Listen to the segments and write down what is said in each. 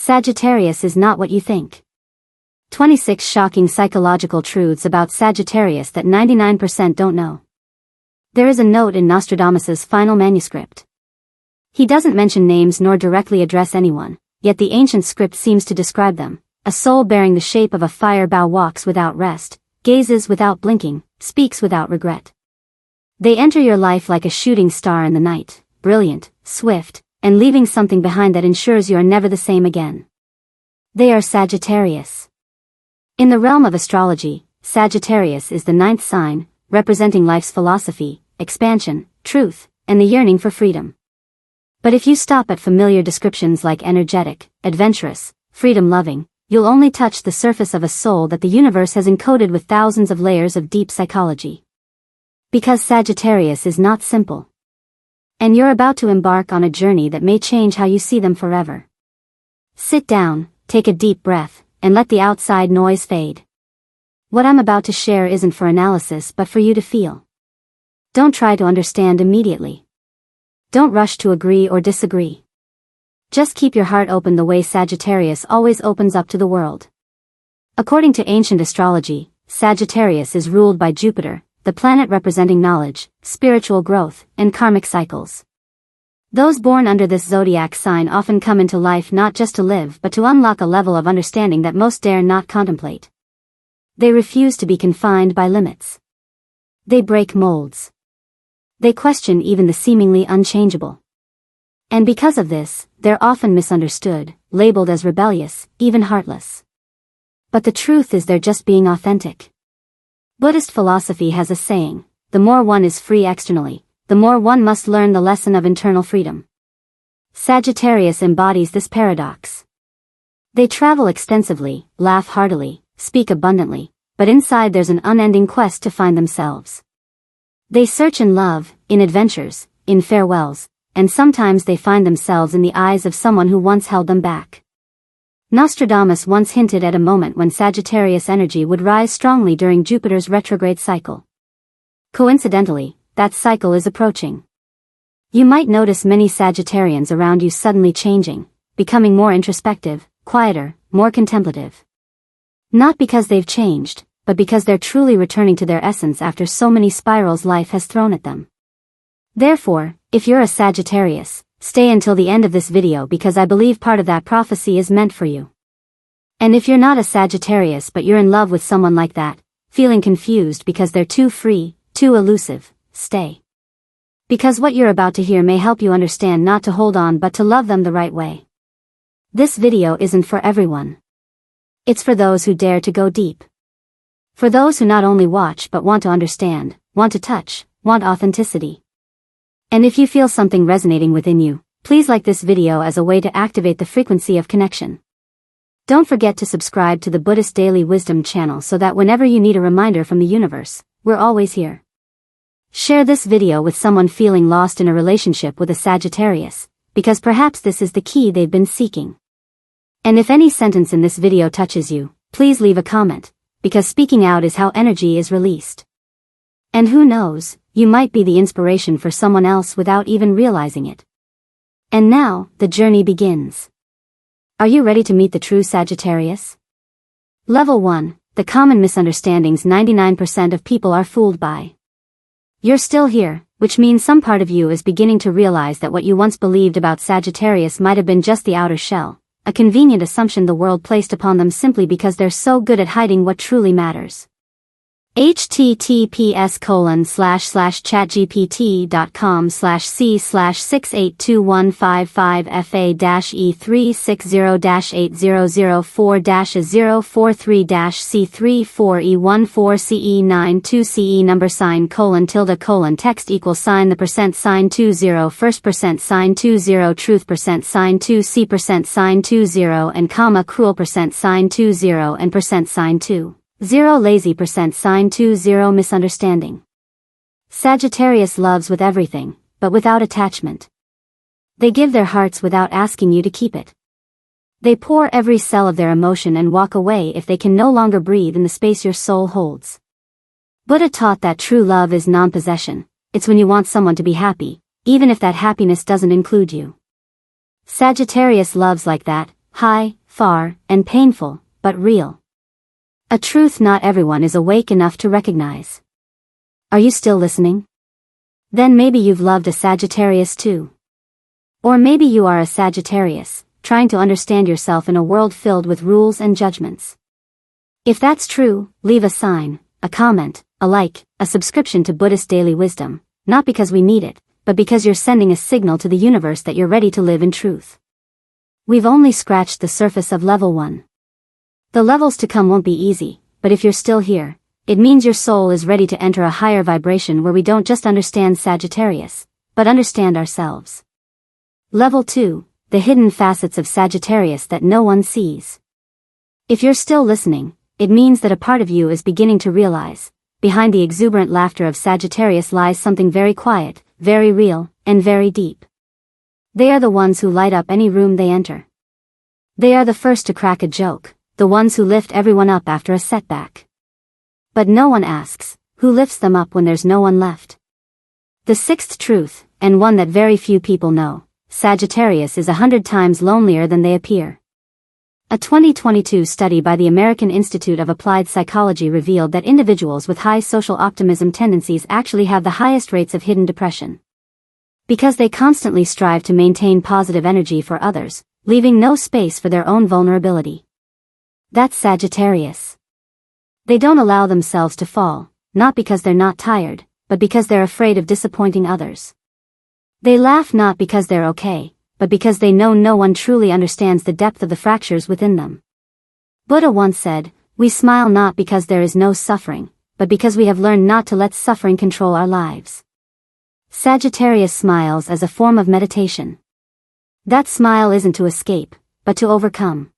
Sagittarius is not what you think. 26 shocking psychological truths about Sagittarius that 99% don't know. There is a note in Nostradamus's final manuscript. He doesn't mention names nor directly address anyone, yet the ancient script seems to describe them. A soul bearing the shape of a fire bow walks without rest, gazes without blinking, speaks without regret. They enter your life like a shooting star in the night, brilliant, swift, and leaving something behind that ensures you are never the same again. They are Sagittarius. In the realm of astrology, Sagittarius is the 9th sign, representing life's philosophy, expansion, truth, and the yearning for freedom. But if you stop at familiar descriptions like energetic, adventurous, freedom-loving, you'll only touch the surface of a soul that the universe has encoded with thousands of layers of deep psychology. Because Sagittarius is not simple. And you're about to embark on a journey that may change how you see them forever. Sit down, take a deep breath, and let the outside noise fade. What I'm about to share isn't for analysis but for you to feel. Don't try to understand immediately. Don't rush to agree or disagree. Just keep your heart open the way Sagittarius always opens up to the world. According to ancient astrology, Sagittarius is ruled by Jupiter, the planet representing knowledge, spiritual growth, and karmic cycles. Those born under this zodiac sign often come into life not just to live but to unlock a level of understanding that most dare not contemplate. They refuse to be confined by limits. They break molds. They question even the seemingly unchangeable. And because of this, they're often misunderstood, labeled as rebellious, even heartless. But the truth is they're just being authentic. Buddhist philosophy has a saying, the more one is free externally, the more one must learn the lesson of internal freedom. Sagittarius embodies this paradox. They travel extensively, laugh heartily, speak abundantly, but inside there's an unending quest to find themselves. They search in love, in adventures, in farewells, and sometimes they find themselves in the eyes of someone who once held them back. Nostradamus once hinted at a moment when Sagittarius energy would rise strongly during Jupiter's retrograde cycle. Coincidentally, that cycle is approaching. You might notice many Sagittarians around you suddenly changing, becoming more introspective, quieter, more contemplative. Not because they've changed, but because they're truly returning to their essence after so many spirals life has thrown at them. Therefore, if you're a Sagittarius, stay until the end of this video because I believe part of that prophecy is meant for you. And if you're not a Sagittarius but you're in love with someone like that, feeling confused because they're too free, too elusive, stay. Because what you're about to hear may help you understand not to hold on but to love them the right way. This video isn't for everyone. It's for those who dare to go deep. For those who not only watch but want to understand, want to touch, want authenticity. And if you feel something resonating within you, please like this video as a way to activate the frequency of connection. Don't forget to subscribe to the Buddhist Daily Wisdom channel so that whenever you need a reminder from the universe, we're always here. Share this video with someone feeling lost in a relationship with a Sagittarius, because perhaps this is the key they've been seeking. And if any sentence in this video touches you, please leave a comment, because speaking out is how energy is released. And who knows, you might be the inspiration for someone else without even realizing it. And now, the journey begins. Are you ready to meet the true Sagittarius? Level 1, the common misunderstandings 99% of people are fooled by. You're still here, which means some part of you is beginning to realize that what you once believed about Sagittarius might have been just the outer shell, a convenient assumption the world placed upon them simply because they're so good at hiding what truly matters. https://chatgpt.com/c/6821558-e360-800-4-C-E94CE92CE number sign : text equals sign the percent sign 20 first percent sign 20 truth percent sign 2 C percent sign 20 and comma cruel percent sign 20 and percent sign 2. 0 lazy percent sign 20 misunderstanding. Sagittarius loves with everything, but without attachment. They give their hearts without asking you to keep it. They pour every cell of their emotion and walk away if they can no longer breathe in the space your soul holds. Buddha taught that true love is non-possession. It's when you want someone to be happy, even if that happiness doesn't include you. Sagittarius loves like that, high, far, and painful, but real. A truth not everyone is awake enough to recognize. Are you still listening? Then maybe you've loved a Sagittarius too. Or maybe you are a Sagittarius, trying to understand yourself in a world filled with rules and judgments. If that's true, leave a sign, a comment, a like, a subscription to Buddhist Daily Wisdom, not because we need it, but because you're sending a signal to the universe that you're ready to live in truth. We've only scratched the surface of level 1. The levels to come won't be easy, but if you're still here, it means your soul is ready to enter a higher vibration where we don't just understand Sagittarius, but understand ourselves. Level 2, the hidden facets of Sagittarius that no one sees. If you're still listening, it means that a part of you is beginning to realize, behind the exuberant laughter of Sagittarius lies something very quiet, very real, and very deep. They are the ones who light up any room they enter. They are the first to crack a joke, the ones who lift everyone up after a setback. But no one asks, who lifts them up when there's no one left? The sixth truth, and one that very few people know, Sagittarius is 100 times lonelier than they appear. A 2022 study by the American Institute of Applied Psychology revealed that individuals with high social optimism tendencies actually have the highest rates of hidden depression. Because they constantly strive to maintain positive energy for others, leaving no space for their own vulnerability. That's Sagittarius. They don't allow themselves to fall, not because they're not tired, but because they're afraid of disappointing others. They laugh not because they're okay, but because they know no one truly understands the depth of the fractures within them. Buddha once said, "We smile not because there is no suffering, but because we have learned not to let suffering control our lives." Sagittarius smiles as a form of meditation. That smile isn't to escape, but to overcome.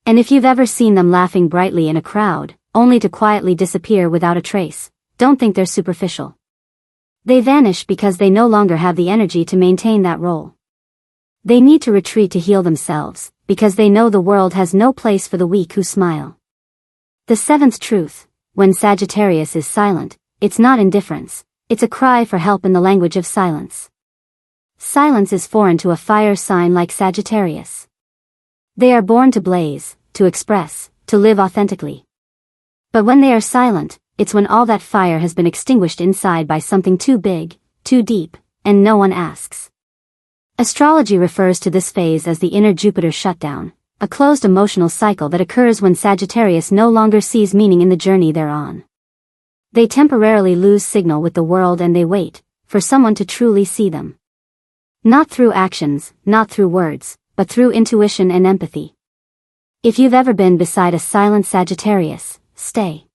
And if you've ever seen them laughing brightly in a crowd, only to quietly disappear without a trace, don't think they're superficial. They vanish because they no longer have the energy to maintain that role. They need to retreat to heal themselves, because they know the world has no place for the weak who smile. The seventh truth, when Sagittarius is silent, it's not indifference, it's a cry for help in the language of silence. Silence is foreign to a fire sign like Sagittarius. They are born to blaze, to express, to live authentically. But when they are silent, it's when all that fire has been extinguished inside by something too big, too deep, and no one asks. Astrology refers to this phase as the inner Jupiter shutdown, a closed emotional cycle that occurs when Sagittarius no longer sees meaning in the journey they're on. They temporarily lose signal with the world and they wait for someone to truly see them. Not through actions, not through words, but through intuition and empathy. If you've ever been beside a silent Sagittarius, stay.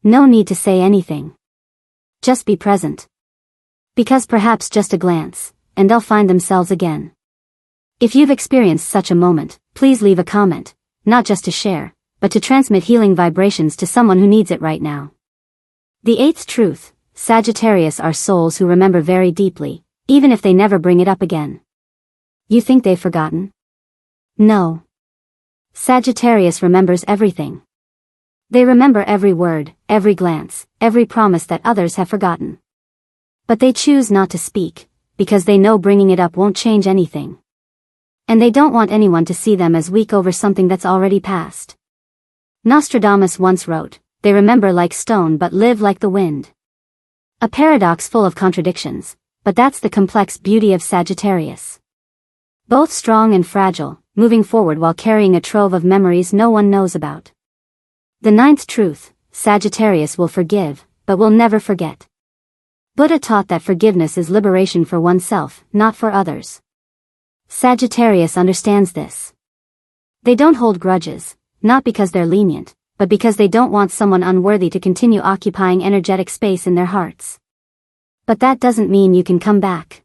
No need to say anything. Just be present. Because perhaps just a glance, and they'll find themselves again. If you've experienced such a moment, please leave a comment, not just to share, but to transmit healing vibrations to someone who needs it right now. The eighth truth, Sagittarius are souls who remember very deeply, even if they never bring it up again. You think they've forgotten? No. Sagittarius remembers everything. They remember every word, every glance, every promise that others have forgotten. But they choose not to speak, because they know bringing it up won't change anything. And they don't want anyone to see them as weak over something that's already passed. Nostradamus once wrote, "They remember like stone but live like the wind." A paradox full of contradictions, but that's the complex beauty of Sagittarius. Both strong and fragile, moving forward while carrying a trove of memories no one knows about. The ninth truth, Sagittarius will forgive, but will never forget. Buddha taught that forgiveness is liberation for oneself, not for others. Sagittarius understands this. They don't hold grudges, not because they're lenient, but because they don't want someone unworthy to continue occupying energetic space in their hearts. But that doesn't mean you can come back.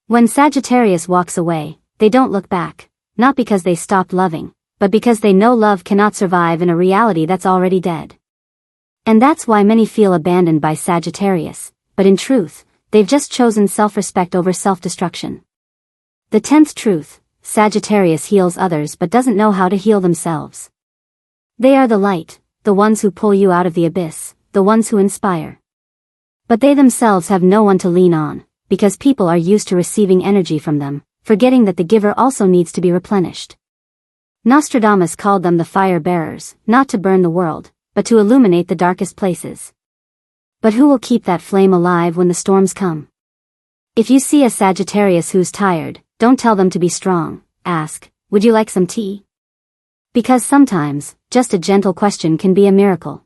When Sagittarius walks away, they don't look back, not because they stopped loving, but because they know love cannot survive in a reality that's already dead. And that's why many feel abandoned by Sagittarius. But in truth, they've just chosen self-respect over self-destruction. The 10th truth, Sagittarius heals others but doesn't know how to heal themselves. They are the light, the ones who pull you out of the abyss, the ones who inspire. But they themselves have no one to lean on, because people are used to receiving energy from them, forgetting that the giver also needs to be replenished. Nostradamus called them the fire bearers, not to burn the world, but to illuminate the darkest places. But who will keep that flame alive when the storms come? If you see a Sagittarius who's tired, don't tell them to be strong. Ask, would you like some tea? Because sometimes, just a gentle question can be a miracle.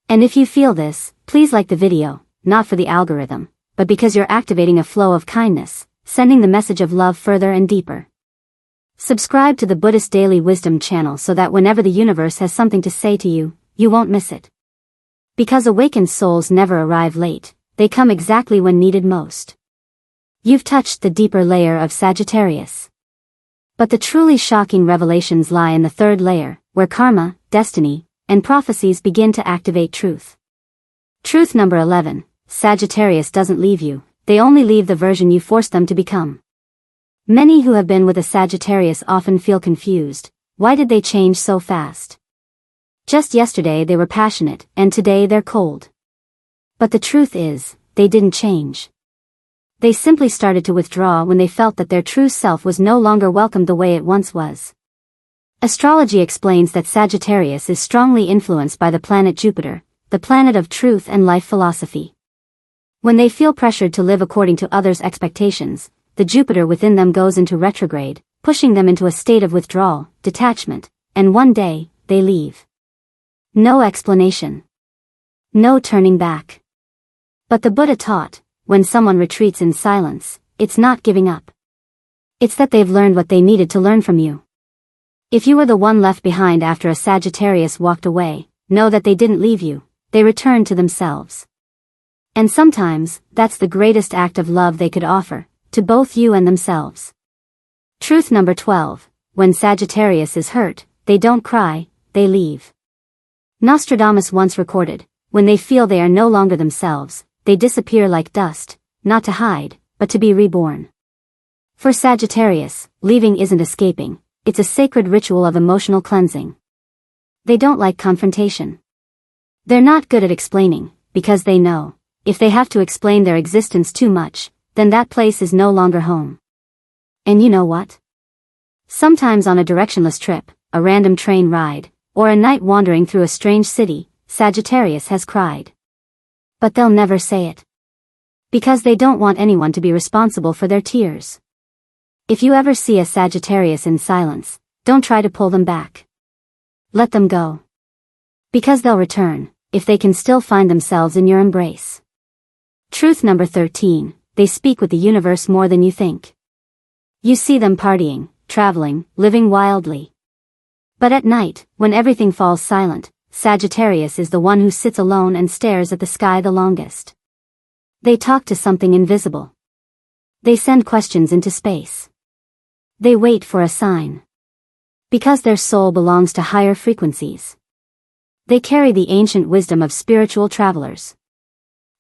And if you feel this, please like the video, not for the algorithm, but because you're activating a flow of kindness, sending the message of love further and deeper. Subscribe to the Buddhist Daily Wisdom channel so that whenever the universe has something to say to you, you won't miss it. Because awakened souls never arrive late, they come exactly when needed most. You've touched the deeper layer of Sagittarius. But the truly shocking revelations lie in the third layer, where karma, destiny, and prophecies begin to activate truth. Truth number 11, Sagittarius doesn't leave you, they only leave the version you forced them to become. Many who have been with a Sagittarius often feel confused. Why did they change so fast? Just yesterday they were passionate, and today they're cold. But the truth is, they didn't change. They simply started to withdraw when they felt that their true self was no longer welcomed the way it once was. Astrology explains that Sagittarius is strongly influenced by the planet Jupiter, the planet of truth and life philosophy. When they feel pressured to live according to others' expectations, the Jupiter within them goes into retrograde, pushing them into a state of withdrawal, detachment, and one day, they leave. No explanation. No turning back. But the Buddha taught, when someone retreats in silence, it's not giving up. It's that they've learned what they needed to learn from you. If you were the one left behind after a Sagittarius walked away, know that they didn't leave you, they returned to themselves. And sometimes, that's the greatest act of love they could offer, to both you and themselves. Truth number 12, when Sagittarius is hurt, they don't cry, they leave. Nostradamus once recorded, when they feel they are no longer themselves, they disappear like dust, not to hide, but to be reborn. For Sagittarius, leaving isn't escaping, it's a sacred ritual of emotional cleansing. They don't like confrontation. They're not good at explaining, because they know, if they have to explain their existence too much, then that place is no longer home. And you know what? Sometimes on a directionless trip, a random train ride, or a night wandering through a strange city, Sagittarius has cried. But they'll never say it. Because they don't want anyone to be responsible for their tears. If you ever see a Sagittarius in silence, don't try to pull them back. Let them go. Because they'll return, if they can still find themselves in your embrace. Truth number 13, they speak with the universe more than you think. You see them partying, traveling, living wildly. But at night, when everything falls silent, Sagittarius is the one who sits alone and stares at the sky the longest. They talk to something invisible. They send questions into space. They wait for a sign. Because their soul belongs to higher frequencies. They carry the ancient wisdom of spiritual travelers.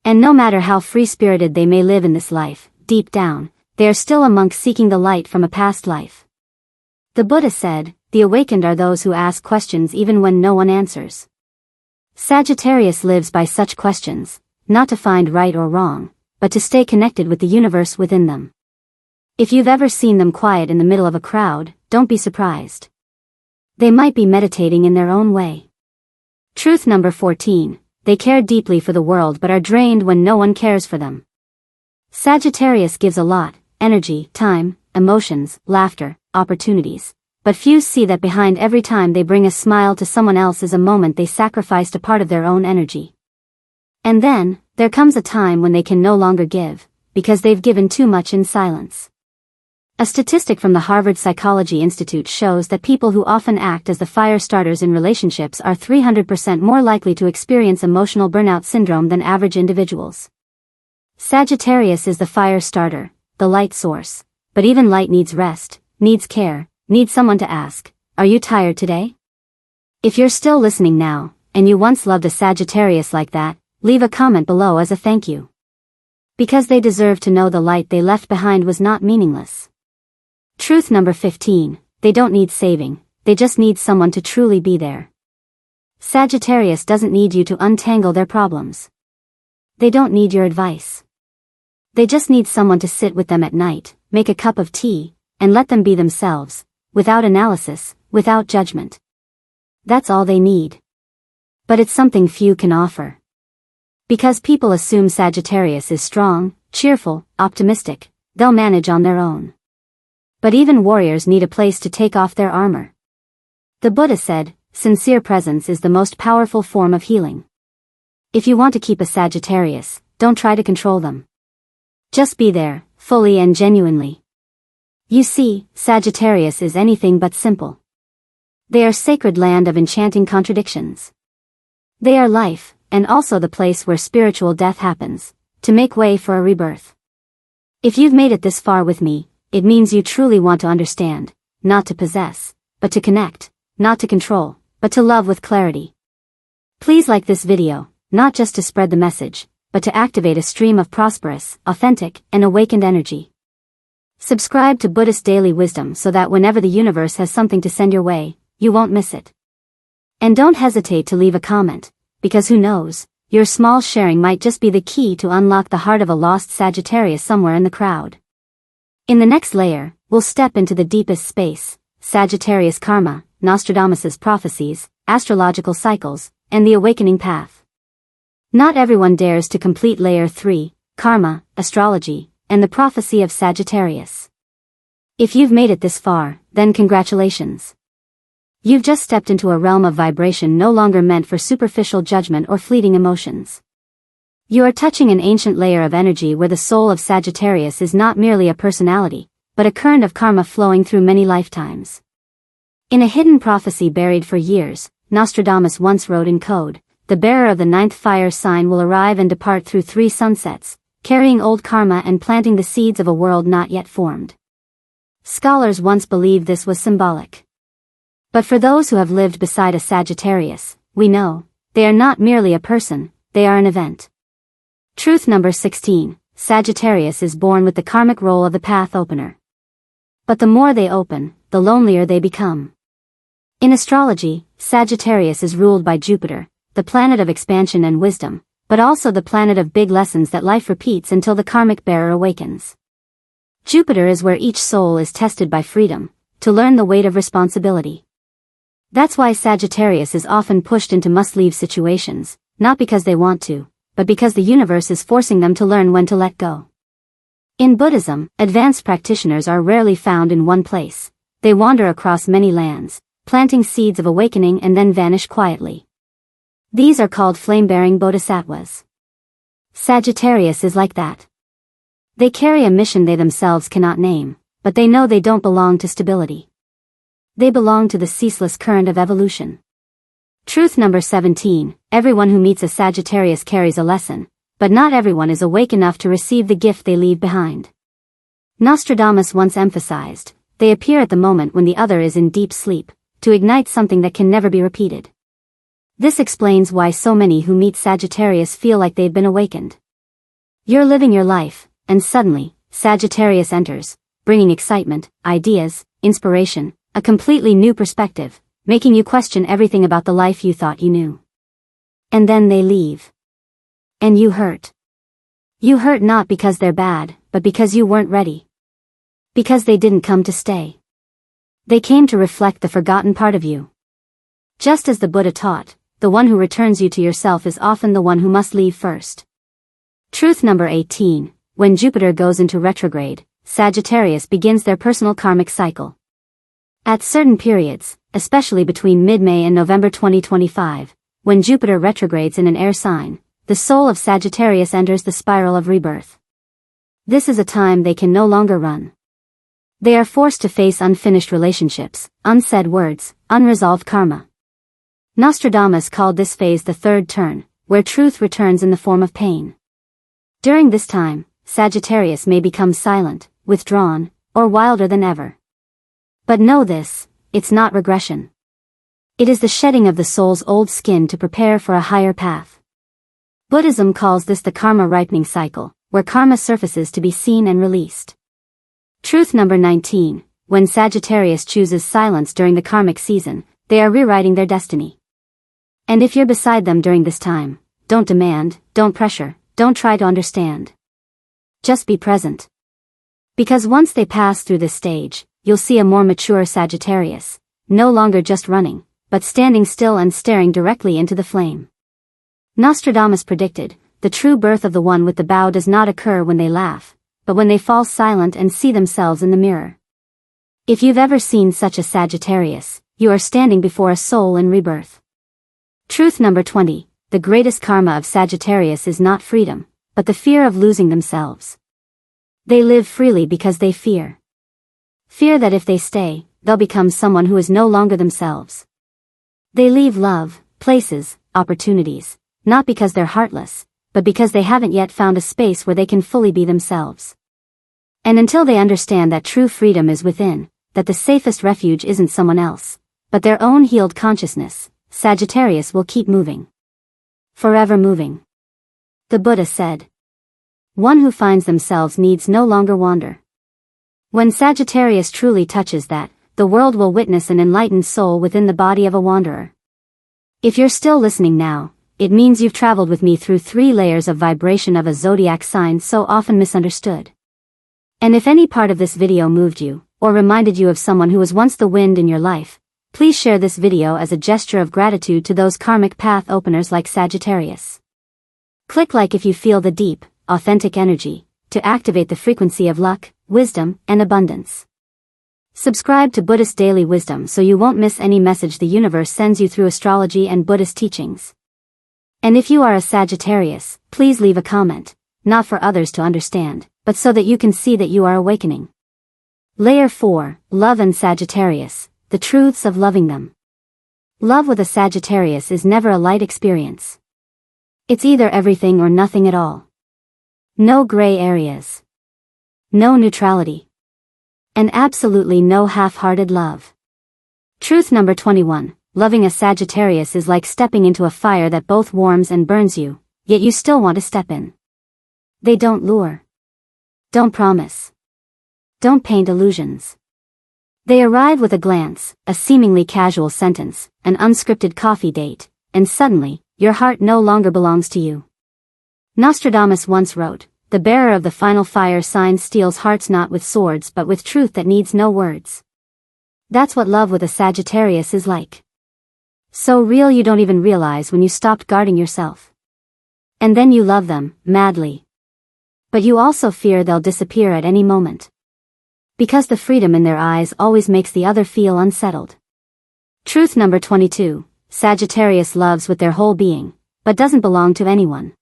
And no matter how free-spirited they may live in this life, deep down, they are still a monk seeking the light from a past life. The Buddha said, the awakened are those who ask questions even when no one answers. Sagittarius lives by such questions, not to find right or wrong, but to stay connected with the universe within them. If you've ever seen them quiet in the middle of a crowd, don't be surprised. They might be meditating in their own way. Truth number 14, they care deeply for the world but are drained when no one cares for them. Sagittarius gives a lot, energy, time, emotions, laughter, opportunities. But few see that behind every time they bring a smile to someone else is a moment they sacrificed a part of their own energy. And then, there comes a time when they can no longer give, because they've given too much in silence. A statistic from the Harvard Psychology Institute shows that people who often act as the fire starters in relationships are 300% more likely to experience emotional burnout syndrome than average individuals. Sagittarius is the fire starter, the light source, but even light needs rest, needs care, needs someone to ask, are you tired today? If you're still listening now, and you once loved a Sagittarius like that, leave a comment below as a thank you. Because they deserve to know the light they left behind was not meaningless. Truth number 15, they don't need saving, they just need someone to truly be there. Sagittarius doesn't need you to untangle their problems. They don't need your advice. They just need someone to sit with them at night, make a cup of tea, and let them be themselves, without analysis, without judgment. That's all they need. But it's something few can offer. Because people assume Sagittarius is strong, cheerful, optimistic, they'll manage on their own. But even warriors need a place to take off their armor. The Buddha said, sincere presence is the most powerful form of healing. If you want to keep a Sagittarius, don't try to control them. Just be there, fully and genuinely. You see, Sagittarius is anything but simple. They are sacred land of enchanting contradictions. They are life, and also the place where spiritual death happens, to make way for a rebirth. If you've made it this far with me, it means you truly want to understand, not to possess, but to connect, not to control, but to love with clarity. Please like this video, not just to spread the message, but to activate a stream of prosperous, authentic, and awakened energy. Subscribe to Buddhist Daily Wisdom so that whenever the universe has something to send your way, you won't miss it. And don't hesitate to leave a comment, because who knows, your small sharing might just be the key to unlock the heart of a lost Sagittarius somewhere in the crowd. In the next layer, we'll step into the deepest space, Sagittarius karma, Nostradamus's prophecies, astrological cycles, and the awakening path. Not everyone dares to complete layer 3, karma, astrology, and the prophecy of Sagittarius. If you've made it this far, then congratulations. You've just stepped into a realm of vibration no longer meant for superficial judgment or fleeting emotions. You are touching an ancient layer of energy where the soul of Sagittarius is not merely a personality, but a current of karma flowing through many lifetimes. In a hidden prophecy buried for years, Nostradamus once wrote in code, the bearer of the 9th fire sign will arrive and depart through 3 sunsets, carrying old karma and planting the seeds of a world not yet formed. Scholars once believed this was symbolic. But for those who have lived beside a Sagittarius, we know, they are not merely a person, they are an event. Truth number 16, Sagittarius is born with the karmic role of the path opener. But the more they open, the lonelier they become. In astrology, Sagittarius is ruled by Jupiter, the planet of expansion and wisdom, but also the planet of big lessons that life repeats until the karmic bearer awakens. Jupiter is where each soul is tested by freedom, to learn the weight of responsibility. That's why Sagittarius is often pushed into must-leave situations, not because they want to, but because the universe is forcing them to learn when to let go. In Buddhism, advanced practitioners are rarely found in one place. They wander across many lands, planting seeds of awakening and then vanish quietly. These are called flame-bearing bodhisattvas. Sagittarius is like that. They carry a mission they themselves cannot name, but they know they don't belong to stability. They belong to the ceaseless current of evolution. Truth number 17, everyone who meets a Sagittarius carries a lesson, but not everyone is awake enough to receive the gift they leave behind. Nostradamus once emphasized, they appear at the moment when the other is in deep sleep, to ignite something that can never be repeated. This explains why so many who meet Sagittarius feel like they've been awakened. You're living your life, and suddenly, Sagittarius enters, bringing excitement, ideas, inspiration, a completely new perspective, making you question everything about the life you thought you knew. And then they leave. And you hurt. You hurt not because they're bad, but because you weren't ready. Because they didn't come to stay. They came to reflect the forgotten part of you. Just as the Buddha taught, the one who returns you to yourself is often the one who must leave first. Truth number 18, when Jupiter goes into retrograde, Sagittarius begins their personal karmic cycle. At certain periods, especially between mid-May and November 2025, when Jupiter retrogrades in an air sign, the soul of Sagittarius enters the spiral of rebirth. This is a time they can no longer run. They are forced to face unfinished relationships, unsaid words, unresolved karma. Nostradamus called this phase the third turn, where truth returns in the form of pain. During this time, Sagittarius may become silent, withdrawn, or wilder than ever. But know this, it's not regression. It is the shedding of the soul's old skin to prepare for a higher path. Buddhism calls this the karma ripening cycle, where karma surfaces to be seen and released. Truth number 19, when Sagittarius chooses silence during the karmic season, they are rewriting their destiny. And if you're beside them during this time, don't demand, don't pressure, don't try to understand. Just be present. Because once they pass through this stage, you'll see a more mature Sagittarius, no longer just running, but standing still and staring directly into the flame. Nostradamus predicted, the true birth of the one with the bow does not occur when they laugh, but when they fall silent and see themselves in the mirror. If you've ever seen such a Sagittarius, you are standing before a soul in rebirth. Truth number 20, the greatest karma of Sagittarius is not freedom, but the fear of losing themselves. They live freely because they fear. Fear that if they stay, they'll become someone who is no longer themselves. They leave love, places, opportunities, not because they're heartless, but because they haven't yet found a space where they can fully be themselves. And until they understand that true freedom is within, that the safest refuge isn't someone else, but their own healed consciousness, Sagittarius will keep moving. Forever moving. The Buddha said, one who finds themselves needs no longer wander. When Sagittarius truly touches that, the world will witness an enlightened soul within the body of a wanderer. If you're still listening now, it means you've traveled with me through 3 layers of vibration of a zodiac sign so often misunderstood. And if any part of this video moved you, or reminded you of someone who was once the wind in your life, please share this video as a gesture of gratitude to those karmic path openers like Sagittarius. Click like if you feel the deep, authentic energy, to activate the frequency of luck, wisdom, and abundance. Subscribe to Buddhist Daily Wisdom so you won't miss any message the universe sends you through astrology and Buddhist teachings. And if you are a Sagittarius, please leave a comment, not for others to understand, but so that you can see that you are awakening. Layer 4, Love and Sagittarius, the truths of loving them. Love with a Sagittarius is never a light experience. It's either everything or nothing at all. No gray areas. No neutrality. And absolutely no half-hearted love. Truth number 21, loving a Sagittarius is like stepping into a fire that both warms and burns you, yet you still want to step in. They don't lure. Don't promise. Don't paint illusions. They arrive with a glance, a seemingly casual sentence, an unscripted coffee date, and suddenly, your heart no longer belongs to you. Nostradamus once wrote, the bearer of the final fire sign steals hearts not with swords but with truth that needs no words. That's what love with a Sagittarius is like. So real you don't even realize when you stopped guarding yourself. And then you love them, madly. But you also fear they'll disappear at any moment. Because the freedom in their eyes always makes the other feel unsettled. Truth number 22, Sagittarius loves with their whole being, but doesn't belong to anyone.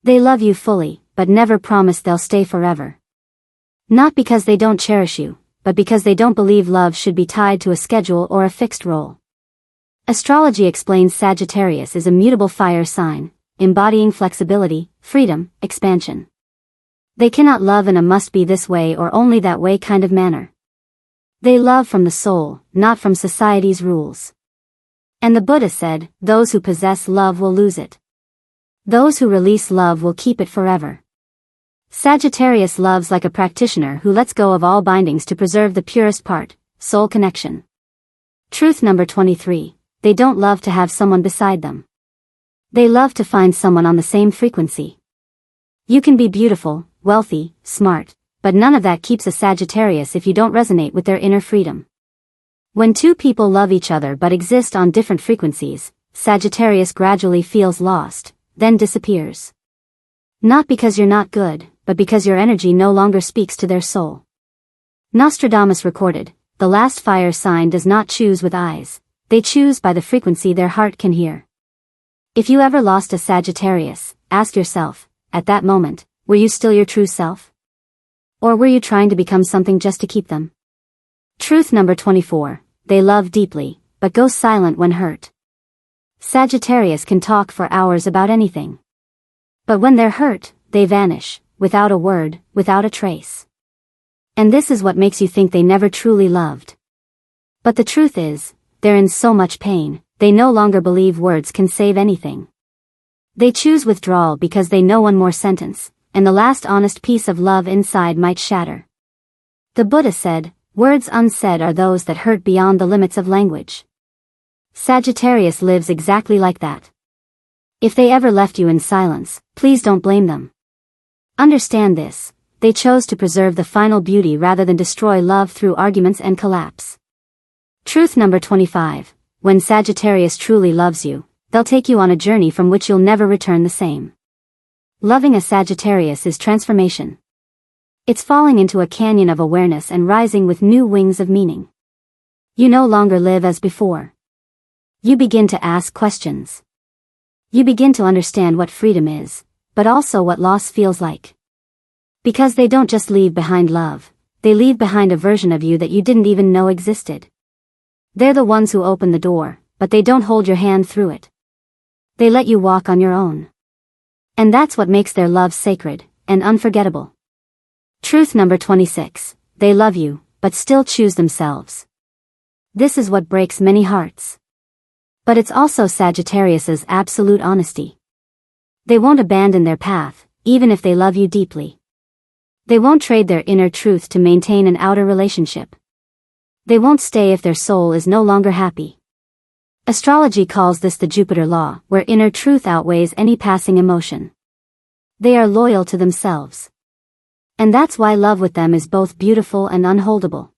They love you fully, but never promise they'll stay forever. Not because they don't cherish you, but because they don't believe love should be tied to a schedule or a fixed role. Astrology explains Sagittarius is a mutable fire sign, embodying flexibility, freedom, expansion. They cannot love in a must-be this way or only that way kind of manner. They love from the soul, not from society's rules. And the Buddha said, those who possess love will lose it. Those who release love will keep it forever. Sagittarius loves like a practitioner who lets go of all bindings to preserve the purest part, soul connection. Truth number 23, they don't love to have someone beside them. They love to find someone on the same frequency. You can be beautiful, wealthy, smart, but none of that keeps a Sagittarius if you don't resonate with their inner freedom. When two people love each other but exist on different frequencies, Sagittarius gradually feels lost, then disappears. Not because you're not good, but because your energy no longer speaks to their soul. Nostradamus recorded, the last fire sign does not choose with eyes, they choose by the frequency their heart can hear. If you ever lost a Sagittarius, ask yourself, at that moment, were you still your true self? Or were you trying to become something just to keep them? Truth number 24, they love deeply, but go silent when hurt. Sagittarius can talk for hours about anything. But when they're hurt, they vanish, without a word, without a trace. And this is what makes you think they never truly loved. But the truth is, they're in so much pain, they no longer believe words can save anything. They choose withdrawal because they know one more sentence, and the last honest piece of love inside might shatter. The Buddha said, words unsaid are those that hurt beyond the limits of language. Sagittarius lives exactly like that. If they ever left you in silence, please don't blame them. Understand this, they chose to preserve the final beauty rather than destroy love through arguments and collapse. Truth number 25. When Sagittarius truly loves you, they'll take you on a journey from which you'll never return the same. Loving a Sagittarius is transformation. It's falling into a canyon of awareness and rising with new wings of meaning. You no longer live as before. You begin to ask questions. You begin to understand what freedom is, but also what loss feels like. Because they don't just leave behind love, they leave behind a version of you that you didn't even know existed. They're the ones who open the door, but they don't hold your hand through it. They let you walk on your own. And that's what makes their love sacred and unforgettable. Truth number 26. They love you, but still choose themselves. This is what breaks many hearts. But it's also Sagittarius's absolute honesty. They won't abandon their path, even if they love you deeply. They won't trade their inner truth to maintain an outer relationship. They won't stay if their soul is no longer happy. Astrology calls this the Jupiter law, where inner truth outweighs any passing emotion. They are loyal to themselves. And that's why love with them is both beautiful and unholdable.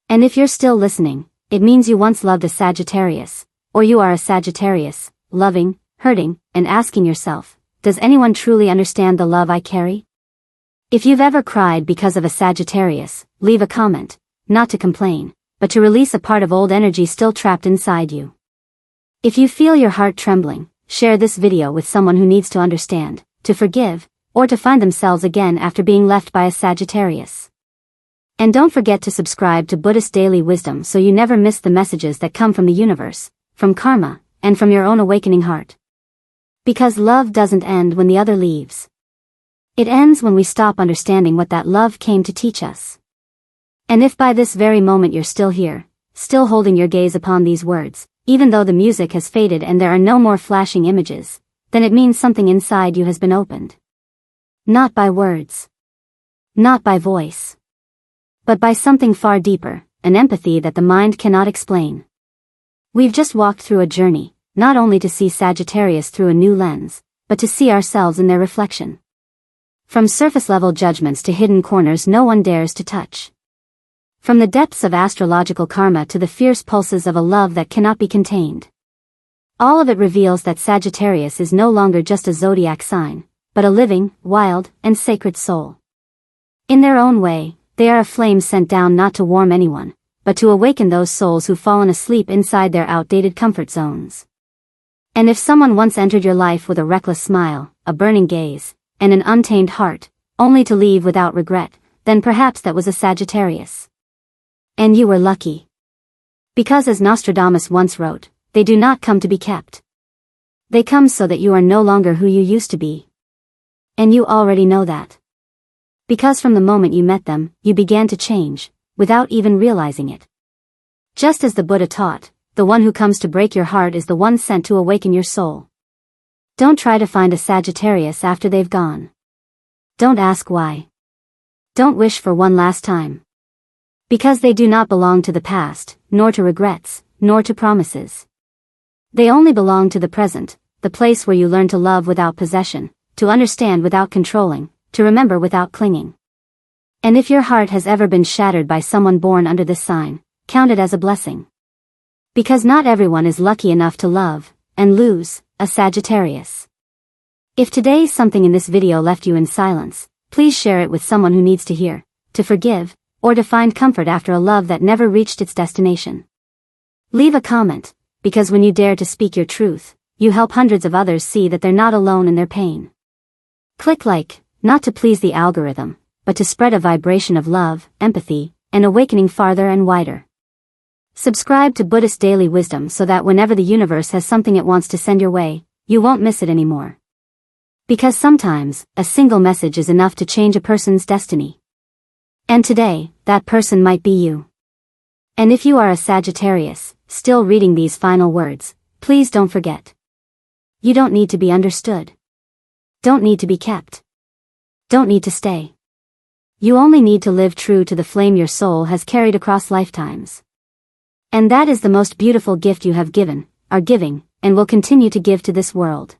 And if you're still listening, it means you once loved a Sagittarius, or you are a Sagittarius, loving, hurting, and asking yourself, does anyone truly understand the love I carry? If you've ever cried because of a Sagittarius, leave a comment, not to complain, but to release a part of old energy still trapped inside you. If you feel your heart trembling, share this video with someone who needs to understand, to forgive, or to find themselves again after being left by a Sagittarius. And don't forget to subscribe to Buddhist Daily Wisdom so you never miss the messages that come from the universe, from karma, and from your own awakening heart. Because love doesn't end when the other leaves. It ends when we stop understanding what that love came to teach us. And if by this very moment you're still here, still holding your gaze upon these words, even though the music has faded and there are no more flashing images, then it means something inside you has been opened. Not by words. Not by voice. But by something far deeper, an empathy that the mind cannot explain. We've just walked through a journey, not only to see Sagittarius through a new lens, but to see ourselves in their reflection. From surface-level judgments to hidden corners no one dares to touch. From the depths of astrological karma to the fierce pulses of a love that cannot be contained. All of it reveals that Sagittarius is no longer just a zodiac sign, but a living, wild, and sacred soul. In their own way, they are a flame sent down not to warm anyone, but to awaken those souls who've fallen asleep inside their outdated comfort zones. And if someone once entered your life with a reckless smile, a burning gaze, and an untamed heart, only to leave without regret, then perhaps that was a Sagittarius. And you were lucky. Because as Nostradamus once wrote, they do not come to be kept. They come so that you are no longer who you used to be. And you already know that. Because from the moment you met them, you began to change, without even realizing it. Just as the Buddha taught, the one who comes to break your heart is the one sent to awaken your soul. Don't try to find a Sagittarius after they've gone. Don't ask why. Don't wish for one last time. Because they do not belong to the past, nor to regrets, nor to promises. They only belong to the present, the place where you learn to love without possession, to understand without controlling, to remember without clinging. And if your heart has ever been shattered by someone born under this sign, count it as a blessing. Because not everyone is lucky enough to love, and lose, a Sagittarius. If today's something in this video left you in silence, please share it with someone who needs to hear, to forgive, or to find comfort after a love that never reached its destination. Leave a comment, because when you dare to speak your truth, you help hundreds of others see that they're not alone in their pain. Click like, not to please the algorithm, but to spread a vibration of love, empathy, and awakening farther and wider. Subscribe to Buddhist Daily Wisdom so that whenever the universe has something it wants to send your way, you won't miss it anymore. Because sometimes, a single message is enough to change a person's destiny. And today, that person might be you. And if you are a Sagittarius, still reading these final words, please don't forget. You don't need to be understood. Don't need to be kept. Don't need to stay. You only need to live true to the flame your soul has carried across lifetimes. And that is the most beautiful gift you have given, are giving, and will continue to give to this world.